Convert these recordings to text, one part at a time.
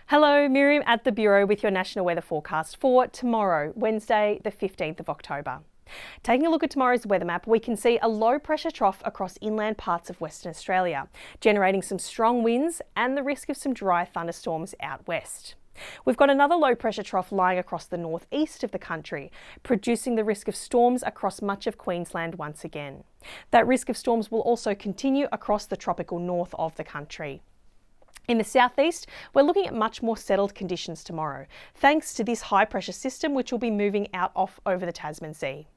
Hello, Miriam at the Bureau with your national weather forecast for tomorrow, Wednesday, the 15th of October. Taking a look at tomorrow's weather map, we can see a low pressure trough across inland parts of Western Australia, generating some strong winds and the risk of some dry thunderstorms out west. We've got another low pressure trough lying across the northeast of the country, producing the risk of storms across much of Queensland once again. That risk of storms will also continue across the tropical north of the country. In the southeast, we're looking at much more settled conditions tomorrow, thanks to this high pressure system which will be moving out off over the Tasman Sea.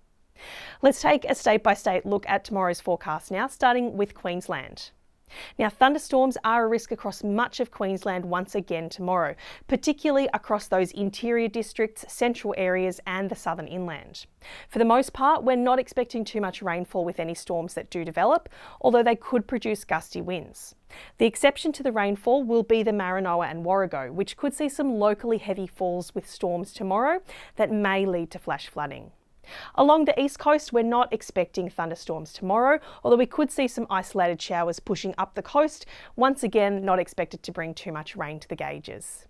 Let's take a state-by-state look at tomorrow's forecast now, starting with Queensland. Now, thunderstorms are a risk across much of Queensland once again tomorrow, particularly across those interior districts, central areas and the southern inland. For the most part, we're not expecting too much rainfall with any storms that do develop, although they could produce gusty winds. The exception to the rainfall will be the Maranoa and Warrego, which could see some locally heavy falls with storms tomorrow that may lead to flash flooding. Along the east coast, we're not expecting thunderstorms tomorrow, although we could see some isolated showers pushing up the coast, once again not expected to bring too much rain to the gauges.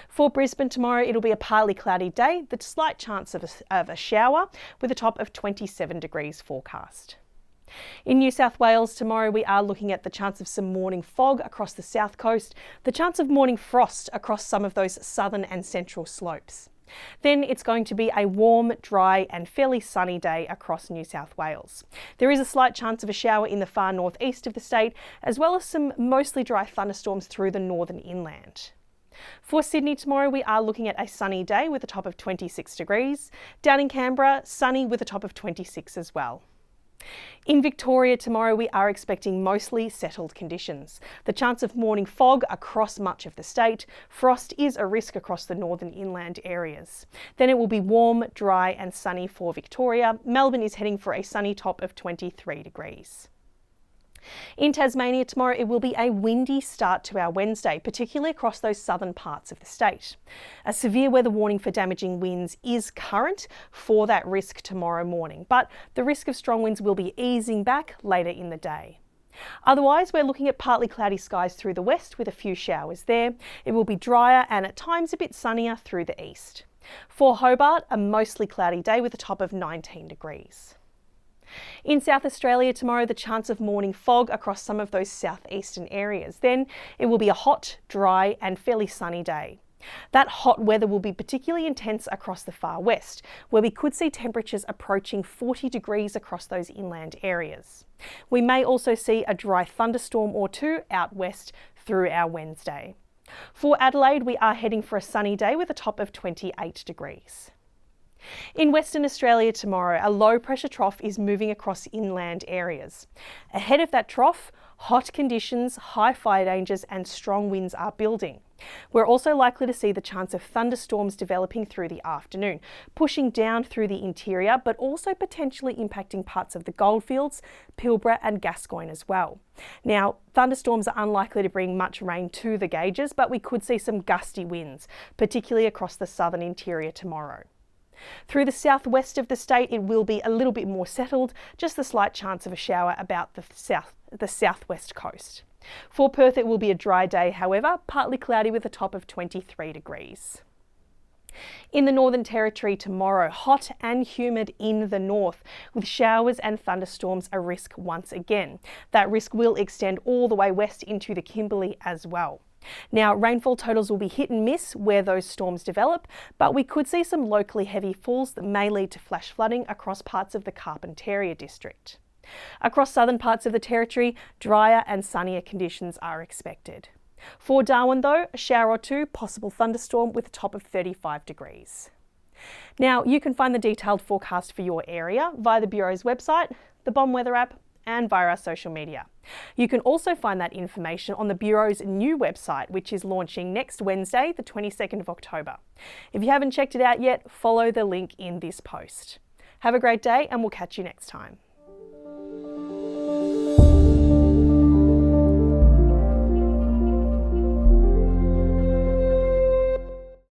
For Brisbane tomorrow, it'll be a partly cloudy day, the slight chance of a shower with a top of 27 degrees forecast. In New South Wales tomorrow, we are looking at the chance of some morning fog across the south coast, the chance of morning frost across some of those southern and central slopes. Then it's going to be a warm, dry and fairly sunny day across New South Wales. There is a slight chance of a shower in the far northeast of the state, as well as some mostly dry thunderstorms through the northern inland. For Sydney tomorrow, we are looking at a sunny day with a top of 26 degrees. Down in Canberra, sunny with a top of 26 as well. In Victoria tomorrow, we are expecting mostly settled conditions. The chance of morning fog across much of the state. Frost is a risk across the northern inland areas. Then it will be warm, dry and sunny for Victoria. Melbourne is heading for a sunny top of 23 degrees. In Tasmania tomorrow, it will be a windy start to our Wednesday, particularly across those southern parts of the state. A severe weather warning for damaging winds is current for that risk tomorrow morning, but the risk of strong winds will be easing back later in the day. Otherwise, we're looking at partly cloudy skies through the west with a few showers there. It will be drier and at times a bit sunnier through the east. For Hobart, a mostly cloudy day with a top of 19 degrees. In South Australia tomorrow, the chance of morning fog across some of those southeastern areas. Then it will be a hot, dry and fairly sunny day. That hot weather will be particularly intense across the far west, where we could see temperatures approaching 40 degrees across those inland areas. We may also see a dry thunderstorm or two out west through our Wednesday. For Adelaide, we are heading for a sunny day with a top of 28 degrees. In Western Australia tomorrow, a low pressure trough is moving across inland areas. Ahead of that trough, hot conditions, high fire dangers and strong winds are building. We're also likely to see the chance of thunderstorms developing through the afternoon, pushing down through the interior, but also potentially impacting parts of the Goldfields, Pilbara and Gascoyne as well. Now, thunderstorms are unlikely to bring much rain to the gauges, but we could see some gusty winds, particularly across the southern interior tomorrow. Through the southwest of the state, it will be a little bit more settled, just a slight chance of a shower about the southwest coast. For Perth, it will be a dry day, however, partly cloudy with a top of 23 degrees. In the Northern Territory tomorrow, hot and humid in the north, with showers and thunderstorms a risk once again. That risk will extend all the way west into the Kimberley as well. Now, rainfall totals will be hit and miss where those storms develop, but we could see some locally heavy falls that may lead to flash flooding across parts of the Carpentaria district. Across southern parts of the Territory, drier and sunnier conditions are expected. For Darwin though, a shower or two, possible thunderstorm with a top of 35 degrees. Now, you can find the detailed forecast for your area via the Bureau's website, the BOM Weather app, and via our social media. You can also find that information on the Bureau's new website, which is launching next Wednesday, the 22nd of October. If you haven't checked it out yet, follow the link in this post. Have a great day and we'll catch you next time.